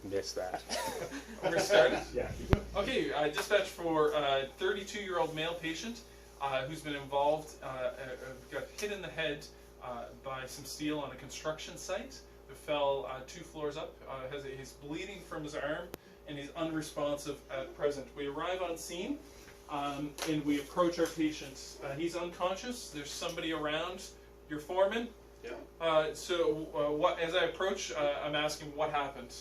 Missed that. We're starting? Yeah. Okay, dispatch for a 32-year-old male patient who's been involved, got hit in the head by some steel on a construction site. It fell 2 floors up. He's bleeding from his arm and he's unresponsive at present. We arrive on scene and we approach our patient. He's unconscious. There's somebody around. Your foreman. Yeah. As I approach, I'm asking what happened.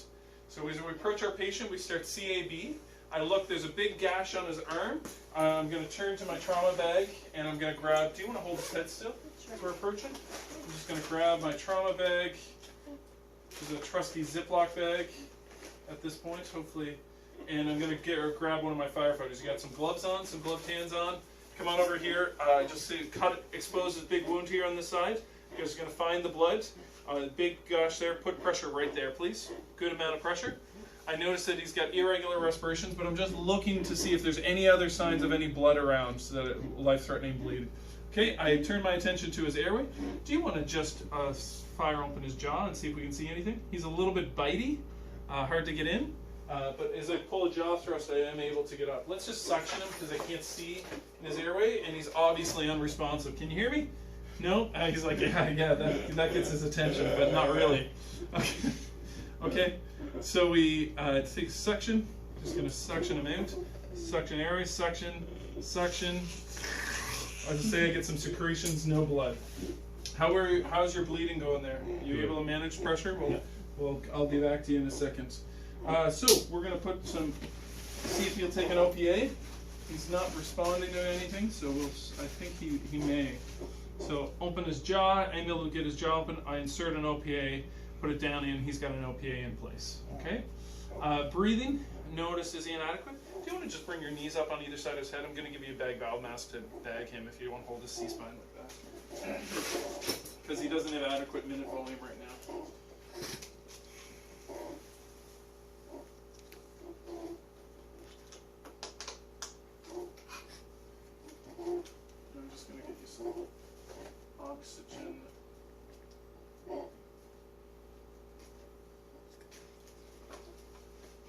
So as we approach our patient, we start CAB. I look, there's a big gash on his arm. I'm going to turn to my trauma bag and I'm going to grab, do you want to hold his head still as we're approaching? I'm just going to grab my trauma bag. This is a trusty Ziploc bag at this point, hopefully. And I'm going to grab one of my firefighters. You got some gloves on, some gloved hands on. Come on over here, just to expose this big wound here on this side. You guys are going to find the blood. Big gash there, put pressure right there, please. Good amount of pressure. I noticed that he's got irregular respirations, but I'm just looking to see if there's any other signs of any blood around, so that life-threatening bleed. Okay, I turn my attention to his airway. Do you want to just fire open his jaw and see if we can see anything? He's a little bit bitey, hard to get in, but as I pull a jaw thrust, I am able to get up. Let's just suction him because I can't see in his airway, and he's obviously unresponsive. Can you hear me? No? He's like, yeah, that gets his attention, but not really. Okay. Okay, so we take suction, just going to suction him out, suction airway, suction, suction. I'll just say I get some secretions, no blood. How's your bleeding going there? You able to manage pressure? I'll be back to you in a second. So we're going to see if he'll take an OPA. He's not responding to anything, so I think he may. So open his jaw, I'm able to get his jaw open, I insert an OPA, put it down in, he's got an OPA in place, okay? Breathing, notice is he inadequate? Do you want to just bring your knees up on either side of his head? I'm going to give you a bag valve mask to bag him if you want to hold his C-spine like that. Because he doesn't have adequate minute volume right now. I'm just going to get you some oxygen.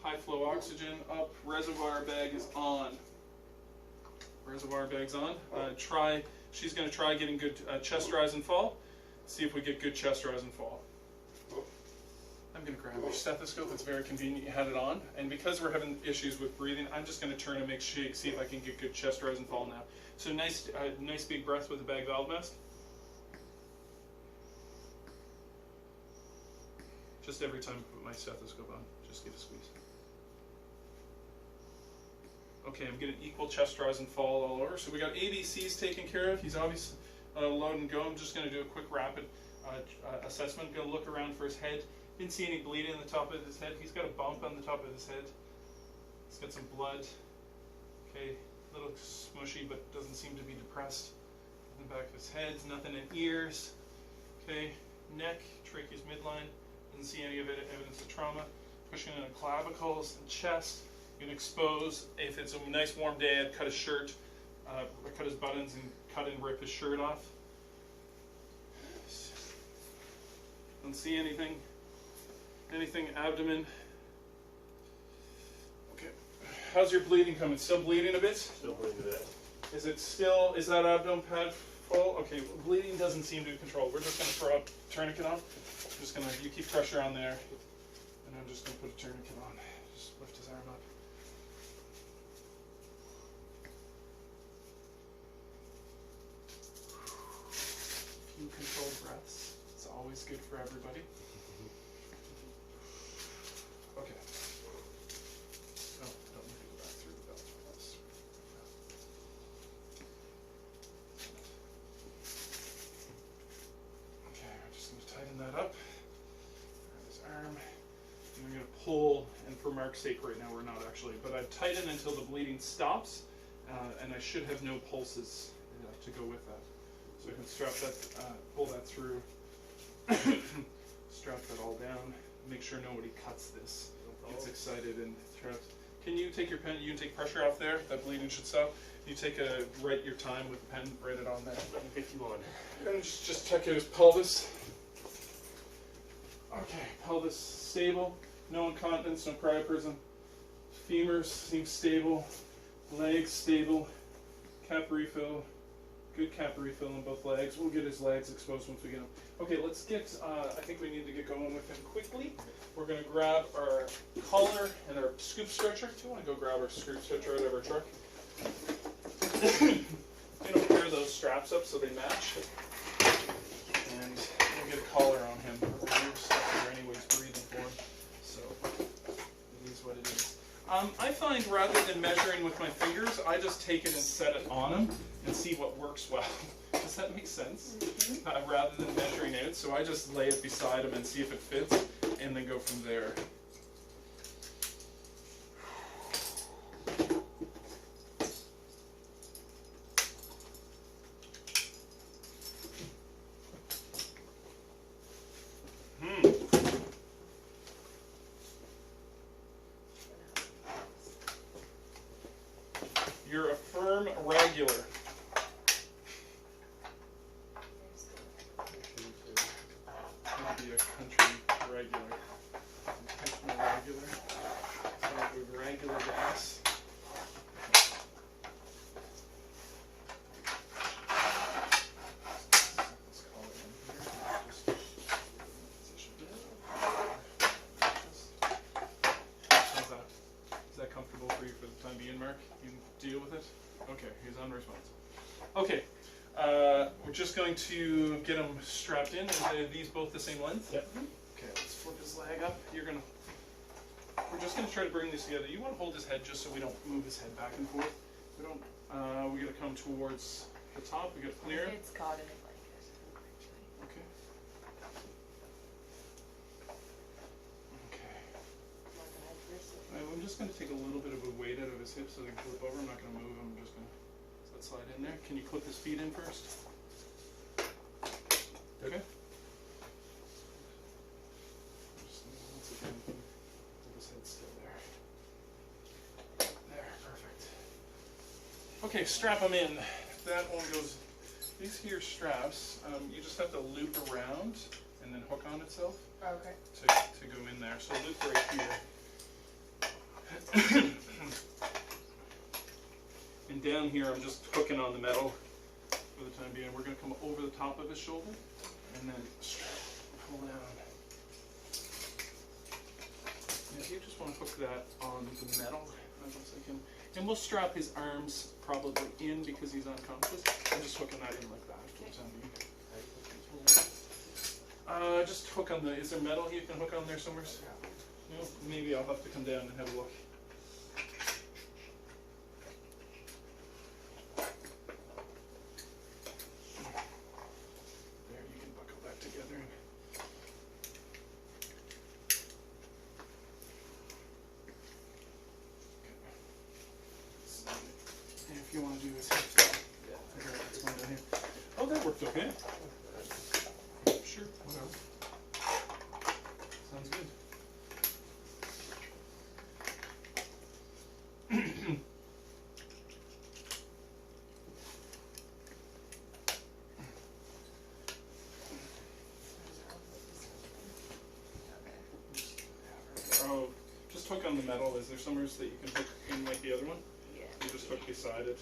High flow oxygen up, reservoir bag is on. Reservoir bag's on. She's going to try getting good chest rise and fall. See if we get good chest rise and fall. I'm going to grab your stethoscope. It's very convenient you had it on. And because we're having issues with breathing, I'm just going to turn and make shake, see if I can get good chest rise and fall now. So nice big breath with the bag valve mask. Just every time I put my stethoscope on, just give a squeeze. Okay, I'm getting equal chest rise and fall all over. So we got ABCs taken care of. He's obviously load and go. I'm just going to do a quick rapid assessment. Going to look around for his head. Didn't see any bleeding on the top of his head. He's got a bump on the top of his head. He's got some blood. Okay, a little smushy, but doesn't seem to be depressed. In the back of his head, nothing in ears. Okay, neck, trachea's midline. Doesn't see any evidence of trauma. Pushing in the clavicles and chest. You can expose. If it's a nice warm day, I'd cut his shirt, cut his buttons, and cut and rip his shirt off. Don't see anything. Anything abdomen. Okay. How's your bleeding coming? Still bleeding a bit? Still bleeding a bit. Is that abdomen pad full? Okay, bleeding doesn't seem to be controlled. We're just going to throw a tourniquet on. You keep pressure on there, and I'm just going to put a tourniquet on. Just lift his arm up. A few controlled breaths. It's always good for everybody. Okay. Oh, don't need to go back through the belt. Okay, I'm just going to tighten that up. Grab his arm. And I'm going to pull, and for Mark's sake right now we're not actually, but I tighten until the bleeding stops, and I should have no pulses to go with that. So I can strap that, pull that through, strap that all down, make sure nobody cuts this. Gets excited and trapped. Can you take your pen? You can take pressure off there. That bleeding should stop. You write your time with the pen. Write it on there. 51. And just check his pelvis. Okay, pelvis stable. No incontinence, no priapism. Femurs seem stable. Legs stable. Cap refill. Good cap refill on both legs. We'll get his legs exposed once we get him. Okay, let's get, I think we need to get going with him quickly. We're going to grab our collar and our scoop stretcher. Do you want to go grab our scoop stretcher out of our truck? Pair those straps up so they match. And we'll get a collar on him. We're stuck here anyways, breathing for him. So, it is what it is. I find rather than measuring with my fingers, I just take it and set it on him and see what works well. Does that make sense? Mm-hmm. Rather than measuring out, so I just lay it beside him and see if it fits, and then go from there. You're a firm regular. Be a country regular. Country regular. So with regular gas. Let's call it in here. Just position it. How's that? Is that comfortable for you for the time being, Mark? You can deal with it? Okay, he's unresponsive. Okay. We're just going to get him strapped in. Are these both the same length? Yep. Okay, let's flip his leg up. We're just gonna try to bring these together. You want to hold his head just so we don't move his head back and forth. We gotta come towards the top. We gotta clear it. It's caught in a blanket. Okay. Okay. I'm just gonna take a little bit of a weight out of his hips so they can flip over. I'm not gonna move him. I'm just gonna let that slide in there. Can you clip his feet in first? Okay. Just once again, hold his head still there. There, perfect. Okay, strap him in. That one goes. These here straps, you just have to loop around and then hook on itself. Okay. To go in there. So loop right here. And down here, I'm just hooking on the metal for the time being. We're going to come over the top of his shoulder and then pull down. And if you just want to hook that on the metal, and we'll strap his arms probably in because he's unconscious. I'm just hooking that in like that for the time being. Just hook on the. Is there metal you can hook on there somewhere? No, maybe I'll have to come down and have a look. If you want to do this, it's one down here. Oh, that worked okay. Sure, whatever. Sounds good. Oh, just hook on the metal. Is there somewhere that you can hook in like the other one? You just hook beside it,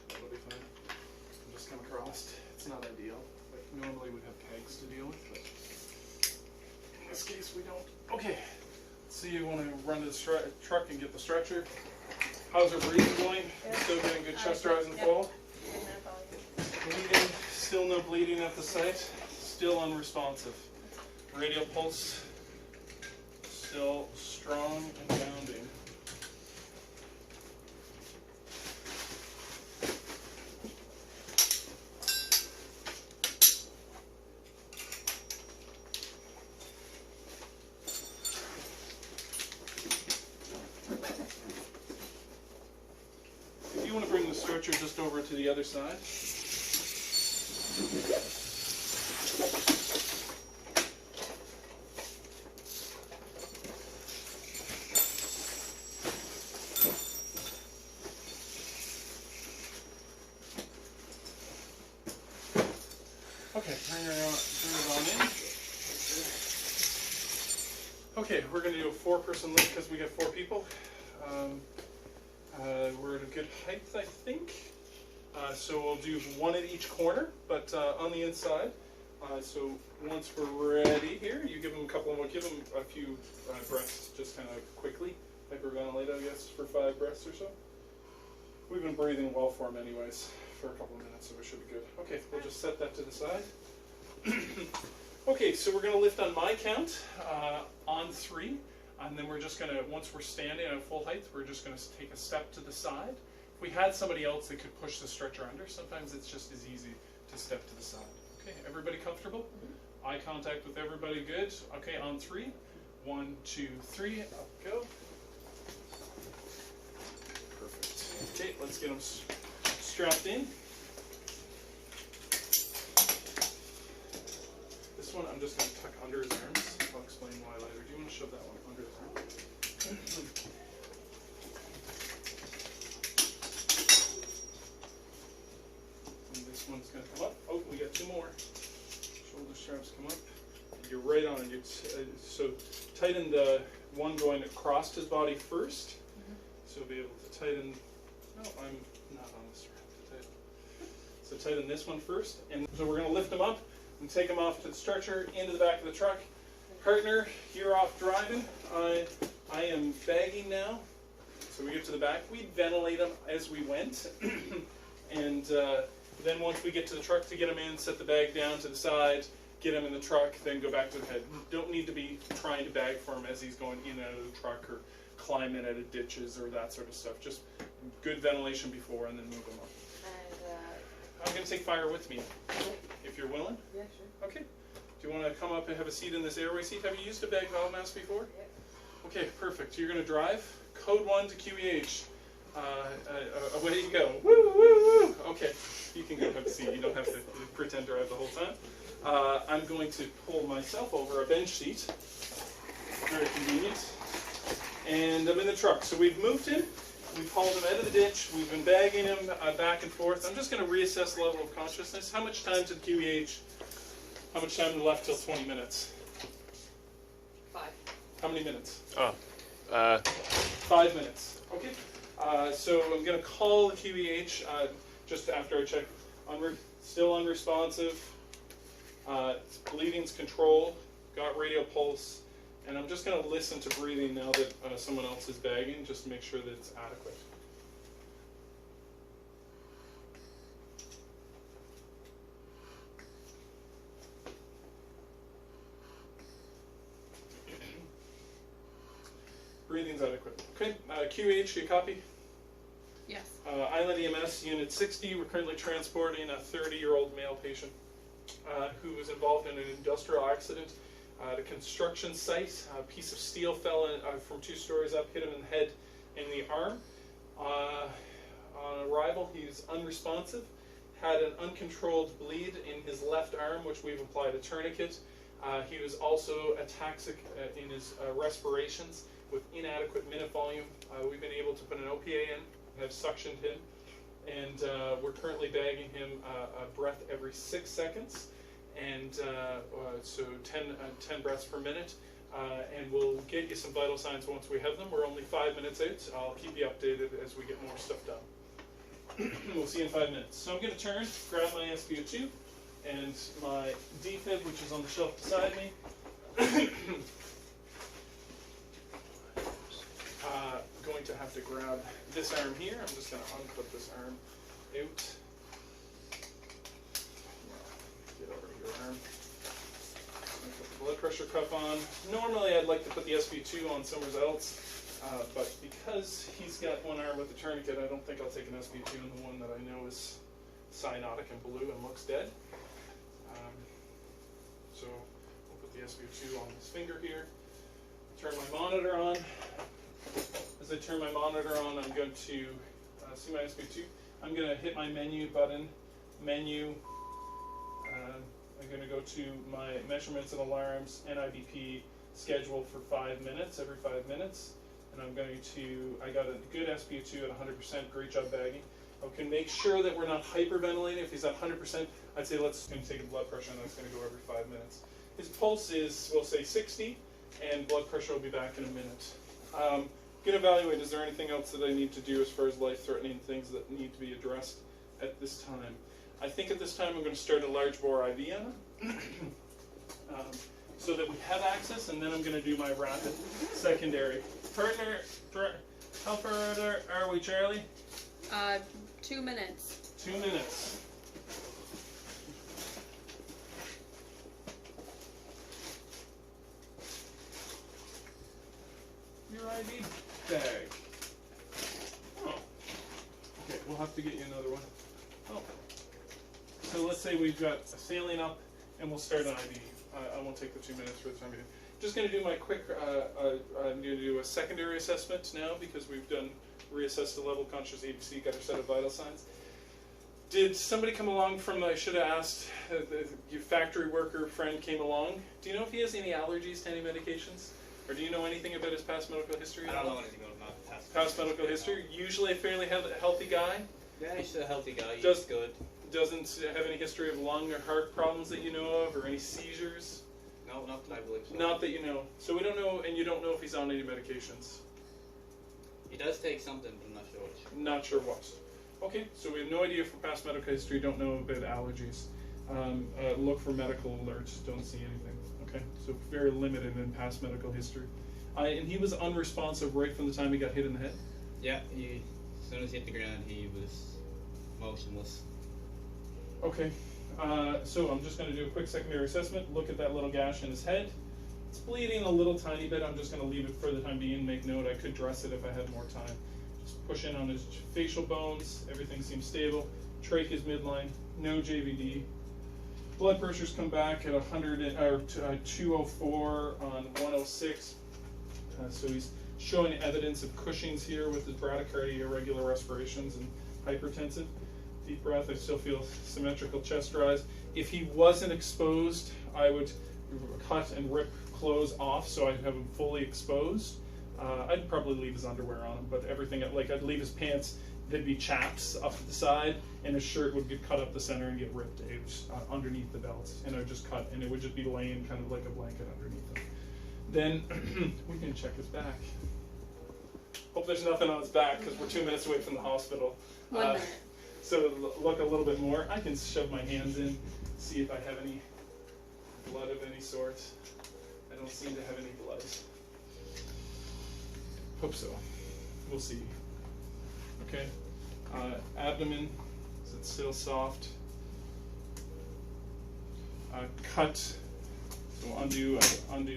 that'll be fine. And just come across. It's not ideal. Like normally we'd have pegs to deal with, but in this case we don't. Okay, so you want to run to the truck and get the stretcher. How's our breathing going? Still getting good chest rise and fall? Bleeding, still no bleeding at the site. Still unresponsive. Radial pulse, still strong and bounding. Stretcher just over to the other side. Okay, turn it on in. Okay, we're going to do a 4-person lift because we got 4 people. We're at a good height, I think. So we'll do 1 at each corner, but on the inside. So once we're ready here, you give them a couple. We'll give them a few breaths, just kind of quickly, hyperventilate, I guess, for 5 breaths or so. We've been breathing well for them anyways for a couple of minutes, so we should be good. Okay, we'll just set that to the side. Okay, so we're going to lift on my count on 3, and then we're just going to, once we're standing at full height, we're just going to take a step to the side. If we had somebody else that could push the stretcher under, sometimes it's just as easy to step to the side. Okay, everybody comfortable? Eye contact with everybody, good? Okay, on 3. 1, 2, 3, up we go. Perfect. Okay, let's get them strapped in. This one I'm just going to tuck under his arms. I'll explain why later. Do you want to shove that one under his arm? And this one's going to come up. Oh, we got 2 more. Shoulder straps come up. And you're right on. So tighten the one going across his body first. So you'll be able to tighten. No, I'm not on the strap to tighten. So tighten this one first. And so we're going to lift him up and take him off to the stretcher, into the back of the truck. Partner, you're off driving. I am bagging now. So we get to the back. We ventilate him as we went. And then once we get to the truck to get him in, set the bag down to the side, get him in the truck, then go back to the head. Don't need to be trying to bag for him as he's going in and out of the truck or climb in out of ditches or that sort of stuff. Just good ventilation before and then move him up. I'm going to take fire with me, if you're willing. Yeah, sure. Okay. Do you want to come up and have a seat in this airway seat? Have you used a bag valve mask before? Yep. Okay, perfect. You're going to drive. Code 1 to QEH. Away you go. Woo, woo, woo. Okay, you can go have a seat. You don't have to pretend to drive the whole time. I'm going to pull myself over a bench seat. Very convenient. And I'm in the truck. So we've moved him. We've hauled him out of the ditch. We've been bagging him back and forth. I'm just going to reassess the level of consciousness. How much time to the QEH? How much time left till 20 minutes? 5. How many minutes? 5 minutes. Okay. So I'm going to call the QEH just after I check. Still unresponsive. Bleeding's controlled. Got radial pulse. And I'm just going to listen to breathing now that someone else is bagging, just to make sure that it's adequate. Breathing's adequate. Okay, QH, you copy? Yes. Island EMS, Unit 60. We're currently transporting a 30-year-old male patient who was involved in an industrial accident at a construction site. A piece of steel fell from 2 stories up, hit him in the head and the arm. On arrival, he's unresponsive, had an uncontrolled bleed in his left arm, which we've applied a tourniquet. He was also ataxic in his respirations with inadequate minute volume. We've been able to put an OPA in, have suctioned him, and we're currently bagging him a breath every 6 seconds. And so 10 breaths per minute, and we'll get you some vital signs once we have them. We're only 5 minutes out. I'll keep you updated as we get more stuff done. We'll see you in 5 minutes. So I'm going to turn, grab my SpO2 and my defib, which is on the shelf beside me. Going to have to grab this arm here. I'm just going to unclip this arm out. Arm. Put the blood pressure cuff on. Normally I'd like to put the SpO2 on somewhere else, but because he's got one arm with the tourniquet, I don't think I'll take an SpO2 on the one that I know is cyanotic and blue and looks dead. So we'll put the SpO2 on this finger here. Turn my monitor on. As I turn my monitor on, I'm going to see my SpO2. I'm going to hit my menu button. Menu. I'm going to go to my measurements and alarms, NIBP, schedule for 5 minutes, every 5 minutes. And I'm going to, I got a good SpO2 at 100%, great job bagging. I can make sure that we're not hyperventilating. If he's at 100%, I'd say let's take a blood pressure and that's going to go every 5 minutes. His pulse is, we'll say 60. and blood pressure will be back in a minute. Going to evaluate, is there anything else that I need to do as far as life-threatening things that need to be addressed at this time? I think at this time I'm going to start a large bore IV on him, so that we have access, and then I'm going to do my rapid secondary. Partner, how far are we, Charlie? 2 minutes. 2 minutes. Your IV bag. Oh. Okay, we'll have to get you another one. Oh. So let's say we've got a saline up, and we'll start an IV. I won't take the 2 minutes for the time being. Just going to do my quick, I'm going to do a secondary assessment now because we've done reassessed the level conscious ABC, got a set of vital signs. Did somebody come along from, I should have asked, your factory worker friend came along. Do you know if he has any allergies to any medications? Or do you know anything about his past medical history? I don't know anything about past medical history. Usually a fairly healthy guy. Yeah, he's a healthy guy. He's Does- good. Doesn't have any history of lung or heart problems that you know of, or any seizures? No, not that I believe so. Not that you know. So we don't know, and you don't know if he's on any medications. He does take something, but I'm not sure which. Not sure what. Okay, so we have no idea for past medical history, don't know about allergies. Look for medical alerts, don't see anything. Okay, so very limited in past medical history. And he was unresponsive right from the time he got hit in the head? Yeah, as soon as he hit the ground, he was motionless. Okay, so I'm just going to do a quick secondary assessment, look at that little gash in his head. It's bleeding a little tiny bit, I'm just going to leave it for the time being, make note, I could dress it if I had more time. Just push in on his facial bones, everything seems stable. Trach is midline, no JVD. Blood pressure's come back at 204 on 106. So he's showing evidence of Cushing's here with his bradycardia, irregular respirations, and hypertensive. Deep breath, I still feel symmetrical chest rise. If he wasn't exposed, I would cut and rip clothes off so I'd have him fully exposed. I'd probably leave his underwear on him, but everything, like I'd leave his pants, there'd be chaps up at the side, and his shirt would get cut up the center and get ripped out underneath the belt, and I would just cut, and it would just be laying kind of like a blanket underneath him. Then we can check his back. Hope there's nothing on his back because we're 2 minutes away from the hospital. 1 minute. So look a little bit more. I can shove my hands in, see if I have any blood of any sort. I don't seem to have any blood. Hope so. We'll see. Okay. Abdomen, is it still soft? Cut. So undo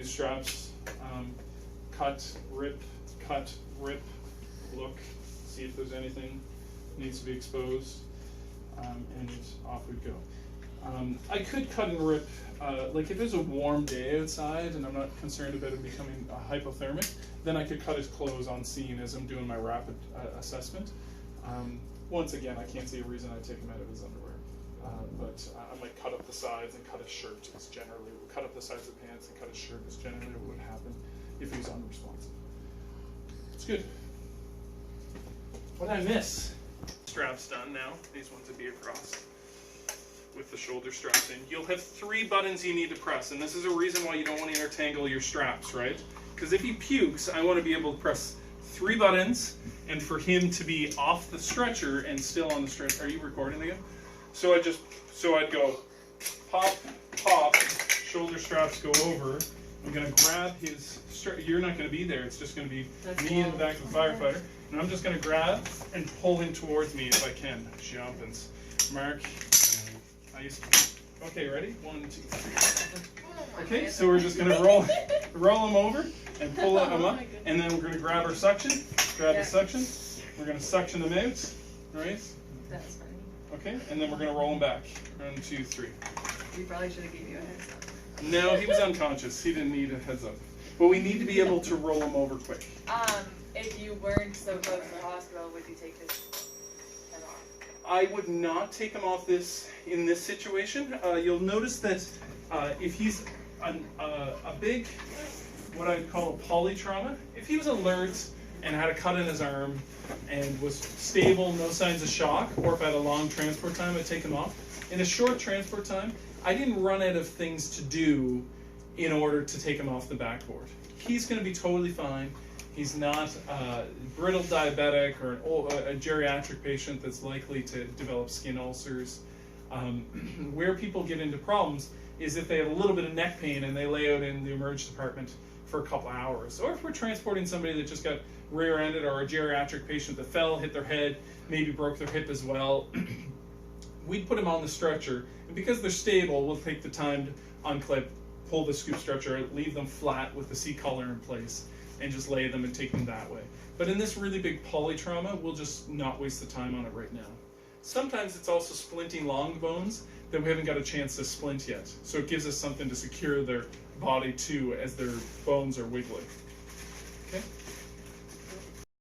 straps. Cut, rip, look, see if there's anything needs to be exposed, and off we'd go. I could cut and rip, like if it's a warm day outside and I'm not concerned about it becoming hypothermic, then I could cut his clothes on scene as I'm doing my rapid assessment. Once again, I can't see a reason I'd take him out of his underwear, but I might cut up the sides and cut his shirt. Is generally cut up the sides of the pants and cut his shirt is generally what would happen if he's unresponsive. It's good. What did I miss? Straps done now. These ones would be across with the shoulder straps in. You'll have 3 buttons you need to press, and this is a reason why you don't want to intertangle your straps, right? Because if he pukes, I want to be able to press 3 buttons, and for him to be off the stretcher and still on the stretcher. Are you recording again? So I'd go pop, pop, shoulder straps go over. I'm going to grab his you're not going to be there, it's just going to be me in the back of the firefighter. And I'm just going to grab and pull him towards me if I can. Jumpins. Mark. Okay, ready? 1, 2, 3. Okay, so we're just going to roll him over and pull him up. And then we're going to grab our suction. Grab the suction. We're going to suction them out. Right? That's funny. Okay, and then we're going to roll him back. 1, 2, 3. We probably should have given you a heads up. No, he was unconscious. He didn't need a heads up. But we need to be able to roll him over quick. If you weren't so close to the hospital, would you take his head off? I would not take him off in this situation. You'll notice that if he's a big, what I'd call a polytrauma, if he was alert and had a cut in his arm and was stable, no signs of shock, or if I had a long transport time, I'd take him off. In a short transport time, I didn't run out of things to do in order to take him off the backboard. he's going to be totally fine. He's not brittle diabetic or a geriatric patient that's likely to develop skin ulcers. Where people get into problems is if they have a little bit of neck pain and they lay out in the emergency department for a couple hours. Or if we're transporting somebody that just got rear-ended, or a geriatric patient that fell, hit their head, maybe broke their hip as well, we'd put them on the stretcher. And because they're stable, we'll take the time to unclip, pull the scoop stretcher, leave them flat with the C-collar in place, and just lay them and take them that way. But in this really big polytrauma, we'll just not waste the time on it right now. Sometimes it's also splinting long bones that we haven't got a chance to splint yet. So it gives us something to secure their body to as their bones are wiggling. Okay?